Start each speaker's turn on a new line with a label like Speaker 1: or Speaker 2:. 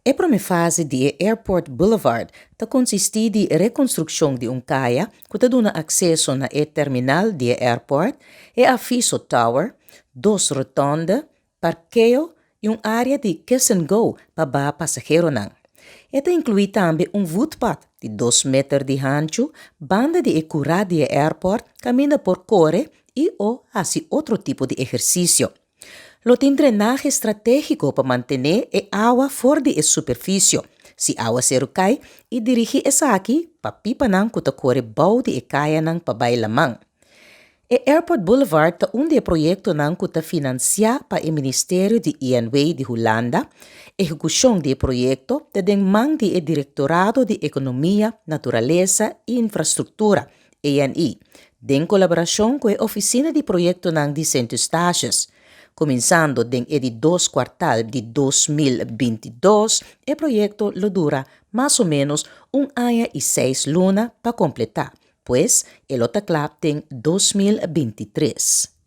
Speaker 1: A prima fase di Airport Boulevard ta consisti di reconstrução de caia que ta dona acesso na terminal de airport e affisso tower, dos rotonda, parqueo e área de kiss and go para ba passageiro nang. Esta inclui também footpath de 2 metros de ancho, banda de ecurá de airport, caminha por corre e ou assim outro tipo de exercício. Lo tem drenagem estratégico para manter a água fora da superfície. Se a água se cai, e dirige essa aqui para pipa nang kuta corre bau de caia nang para baila lamang. E Airport Boulevard ta onde projeto nang kuta financiar para o Ministério de INW de Holanda, execução de projeto te den mang de Directorado de Economia, Natureza e Infraestrutura, ENI, den colaboração com a Oficina de Projeto nang de Centro-Estados. Começando den de 2 quartal de 2022, o projeto lo dura mais ou menos ano e 6 luna para completar, pois el otaclap tem 2023.